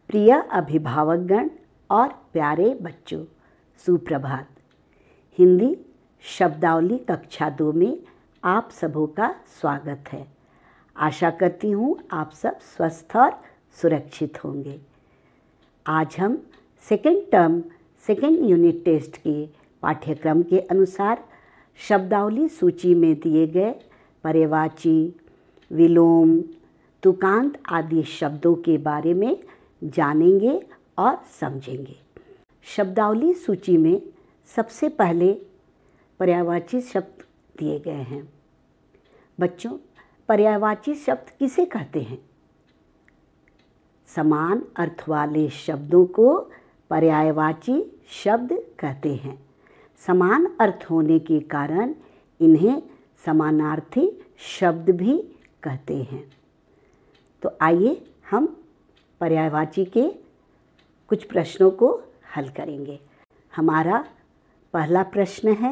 प्रिय अभिभावकगण और प्यारे बच्चों, सुप्रभात। हिंदी शब्दावली कक्षा 2 में आप सबों का स्वागत है। आशा करती हूँ आप सब स्वस्थ और सुरक्षित होंगे। आज हम second term second unit test के पाठ्यक्रम के अनुसार शब्दावली सूची में दिए गए पर्यायवाची, विलोम, तुकांत आदि शब्दों के बारे में जानेंगे और समझेंगे। शब्दावली सूची में सबसे पहले पर्यायवाची शब्द दिए गए हैं। बच्चों, पर्यायवाची शब्द किसे कहते हैं? समान अर्थ वाले शब्दों को पर्यायवाची शब्द कहते हैं। समान अर्थ होने के कारण इन्हें समानार्थी शब्द भी कहते हैं। तो आइए हम पर्यायवाची के कुछ प्रश्नों को हल करेंगे। हमारा पहला प्रश्न है,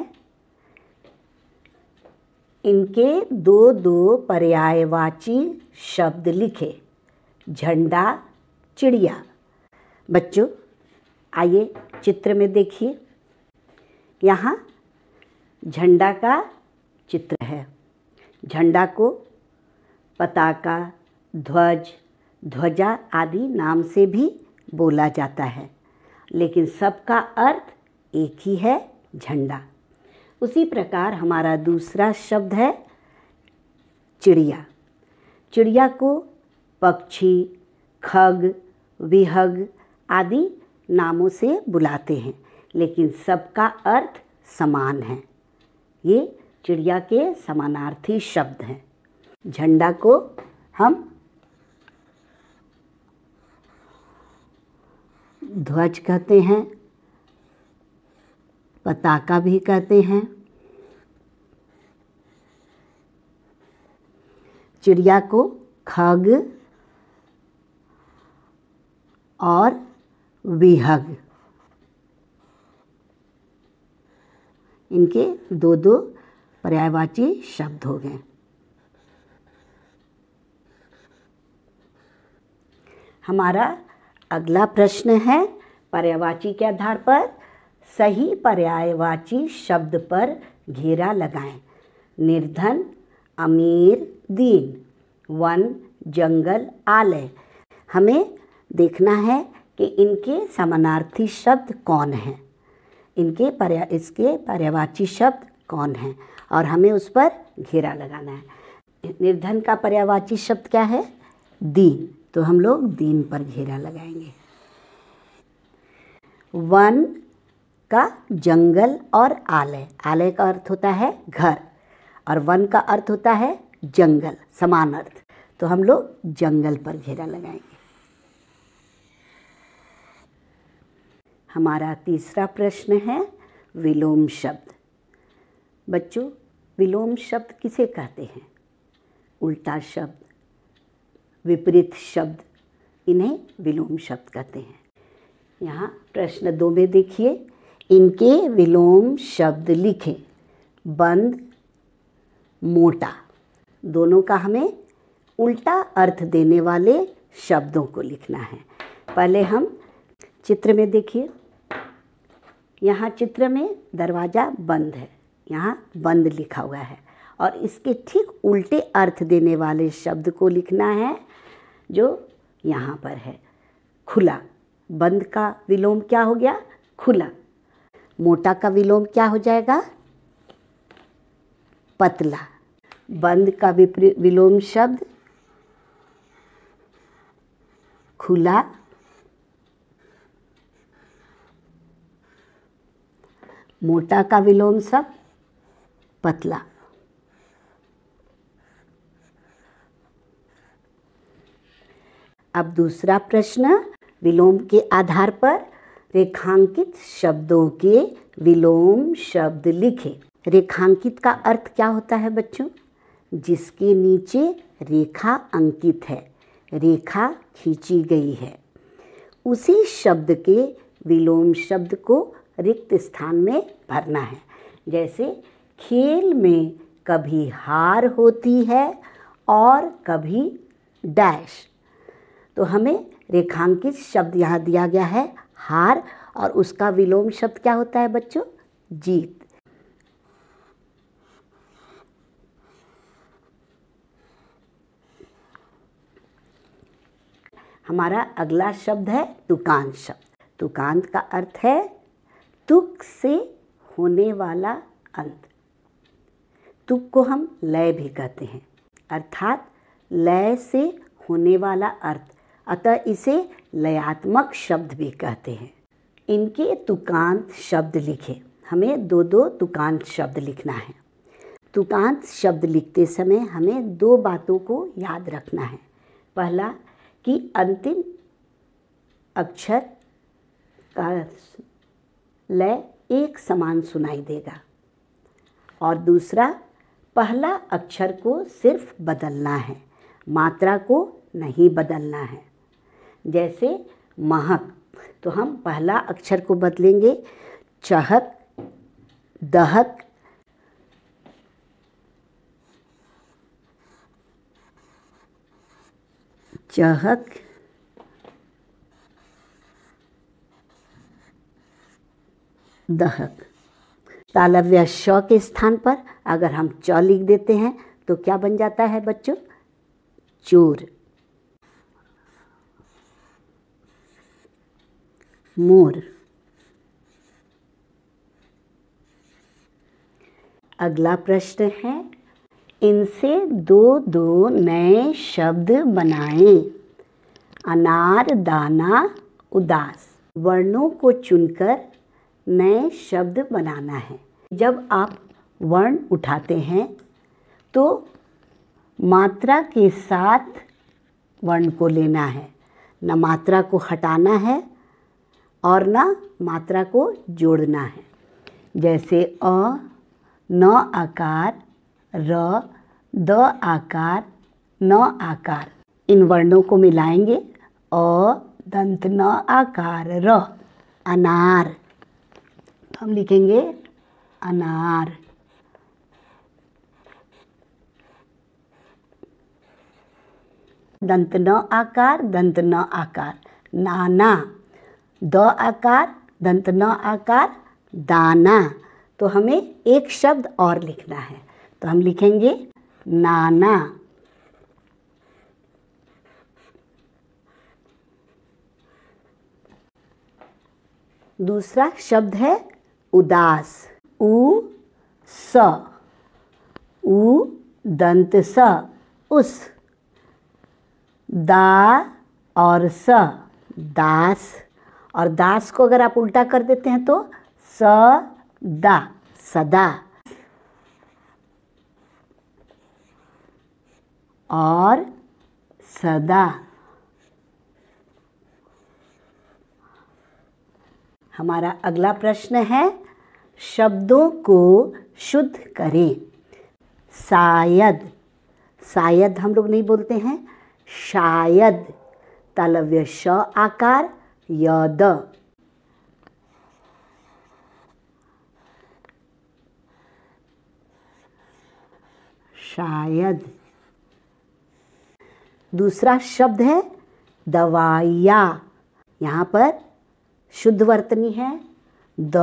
इनके दो पर्यायवाची शब्द लिखे। झंडा, चिड़िया। बच्चों आइए चित्र में देखिए। यहाँ झंडा का चित्र है। झंडा को पताका, ध्वज, ध्वजा आदि नाम से भी बोला जाता है, लेकिन सबका अर्थ एक ही है, झंडा। उसी प्रकार हमारा दूसरा शब्द है चिड़िया। चिड़िया को पक्षी, खग, विहग आदि नामों से बुलाते हैं, लेकिन सबका अर्थ समान है। ये चिड़िया के समानार्थी शब्द हैं। झंडा को हम ध्वज कहते हैं, पताका भी कहते हैं। चिड़िया को खग और विहग, इनके दो पर्यायवाची शब्द हो गए। हमारा अगला प्रश्न है, पर्यायवाची के आधार पर सही पर्यायवाची शब्द पर घेरा लगाएं। निर्धन, अमीर, दीन, वन, जंगल, आलय। हमें देखना है कि इनके समानार्थी शब्द कौन हैं, इसके पर्यायवाची शब्द कौन हैं, और हमें उस पर घेरा लगाना है। निर्धन का पर्यायवाची शब्द क्या है? दीन। तो हम लोग दीन पर घेरा लगाएंगे। वन का जंगल और आलय। आलय का अर्थ होता है घर और वन का अर्थ होता है जंगल, समान अर्थ। तो हम लोग जंगल पर घेरा लगाएंगे। हमारा तीसरा प्रश्न है विलोम शब्द। बच्चों, विलोम शब्द किसे कहते हैं? उल्टा शब्द, विपरीत शब्द, इन्हें विलोम शब्द कहते हैं। यहाँ प्रश्न 2 में देखिए, इनके विलोम शब्द लिखें। बंद, मोटा। दोनों का हमें उल्टा अर्थ देने वाले शब्दों को लिखना है। पहले हम चित्र में देखिए। यहाँ चित्र में दरवाज़ा बंद है, यहाँ बंद लिखा हुआ है, और इसके ठीक उल्टे अर्थ देने वाले शब्द को लिखना है जो यहाँ पर है, खुला। बंद का विलोम क्या हो गया? खुला। मोटा का विलोम क्या हो जाएगा? पतला। बंद का विलोम शब्द खुला। मोटा का विलोम शब्द पतला। अब दूसरा प्रश्न, विलोम के आधार पर रेखांकित शब्दों के विलोम शब्द लिखें। रेखांकित का अर्थ क्या होता है बच्चों? जिसके नीचे रेखा अंकित है, रेखा खींची गई है। उसी शब्द के विलोम शब्द को रिक्त स्थान में भरना है। जैसे खेल में कभी हार होती है और कभी डैश। तो हमें रेखांकित शब्द यहाँ दिया गया है हार, और उसका विलोम शब्द क्या होता है बच्चों? जीत। हमारा अगला शब्द है तुकांत शब्द। तुकांत का अर्थ है तुक से होने वाला अंत। तुक को हम लय भी कहते हैं, अर्थात लय से होने वाला अर्थ, अतः इसे लयात्मक शब्द भी कहते हैं। इनके तुकांत शब्द लिखे। हमें दो दो तुकांत शब्द लिखना है। तुकांत शब्द लिखते समय हमें दो बातों को याद रखना है। पहला कि अंतिम अक्षर का लय एक समान सुनाई देगा, और दूसरा पहला अक्षर को सिर्फ बदलना है, मात्रा को नहीं बदलना है। जैसे महक, तो हम पहला अक्षर को बदलेंगे चहक, दहक, चहक, दहक। तालव्य श के स्थान पर अगर हम च लिख देते हैं तो क्या बन जाता है बच्चों? चोर, मोर। अगला प्रश्न है, इनसे दो दो नए शब्द बनाएं। अनार, दाना, उदास। वर्णों को चुनकर नए शब्द बनाना है। जब आप वर्ण उठाते हैं तो मात्रा के साथ वर्ण को लेना है, न मात्रा को हटाना है और न मात्रा को जोड़ना है। जैसे अ, न आकार, र, द आकार, न आकार। इन वर्णों को मिलाएंगे, अ दंत न आकार र, अनार। हम लिखेंगे अनार। दंत न आकार, दंत न आकार, नाना। द आकार, दंत न आकार, दाना। तो हमें एक शब्द और लिखना है, तो हम लिखेंगे नाना। दूसरा शब्द है उदास। उ स, उ दंत स, उस। दा और स, दास। और दास को अगर आप उल्टा कर देते हैं तो स दा, सदा। और सदा। हमारा अगला प्रश्न है, शब्दों को शुद्ध करें। शायद, शायद हम लोग नहीं बोलते हैं, शायद। तालव्य श आकार, यद। शायद। दूसरा शब्द है दवाइया। यहाँ पर शुद्ध वर्तनी है, द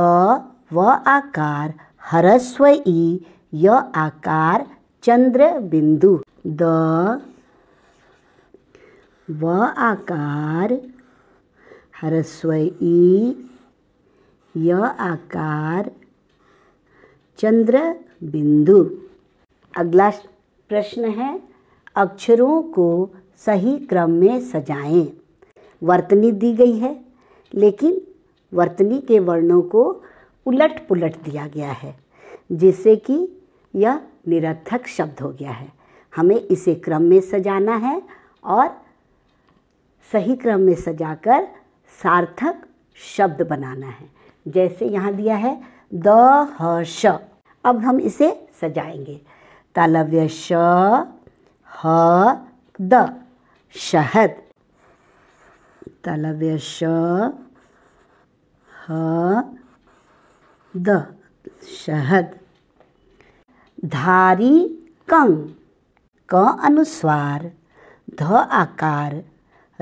व आकार, ह्रस्व ई, य आकार, चंद्र बिंदु। द व आकार, ह्रस्व ई, य आकार, चंद्र बिंदु। अगला प्रश्न है, अक्षरों को सही क्रम में सजाएं। वर्तनी दी गई है, लेकिन वर्तनी के वर्णों को उलट पुलट दिया गया है, जिससे कि यह निरर्थक शब्द हो गया है। हमें इसे क्रम में सजाना है और सही क्रम में सजाकर सार्थक शब्द बनाना है। जैसे यहाँ दिया है द ह श। अब हम इसे सजाएंगे। तालव्य श ह द, शहद। तालव्य श ह द, शहद। धारी कंग, क अनुस्वार, ध आकार,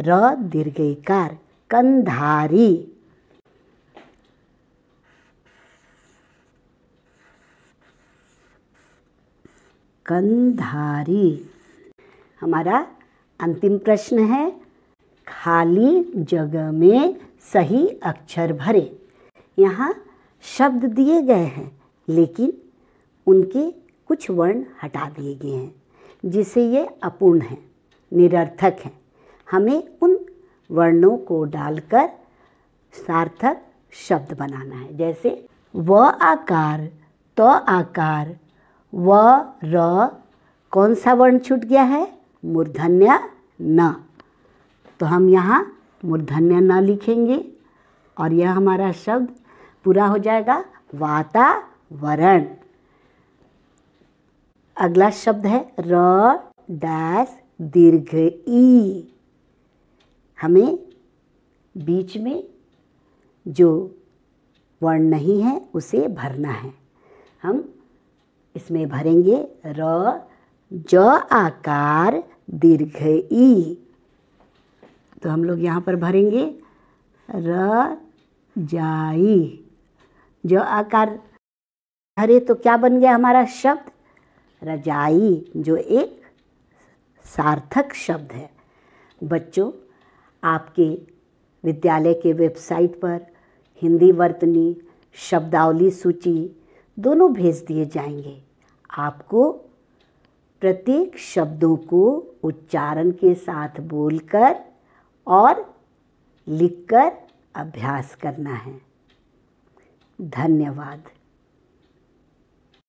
र दीर्घ इकार कंधारी। कंधारी। हमारा अंतिम प्रश्न है, खाली जगह में सही अक्षर भरे। यहाँ शब्द दिए गए हैं लेकिन उनके कुछ वर्ण हटा दिए गए हैं, जिससे ये अपूर्ण हैं, निरर्थक हैं। हमें उन वर्णों को डालकर सार्थक शब्द बनाना है। जैसे व आकार, त आकार, व र, कौन सा वर्ण छूट गया है? मूर्धन्य न। तो हम यहाँ मूर्धन्य न लिखेंगे और यह हमारा शब्द पूरा हो जाएगा, वातावरण। अगला शब्द है र डैश दीर्घ ई। हमें बीच में जो वर्ण नहीं है उसे भरना है। हम इसमें भरेंगे र ज आकार दीर्घ ई। तो हम लोग यहाँ पर भरेंगे र जाई। ज आकार भरे तो क्या बन गया हमारा शब्द? रजाई, जो एक सार्थक शब्द है। बच्चों, आपके विद्यालय के वेबसाइट पर हिंदी वर्तनी, शब्दावली सूची दोनों भेज दिए जाएंगे। आपको प्रत्येक शब्दों को उच्चारण के साथ बोलकर और लिखकर अभ्यास करना है। धन्यवाद।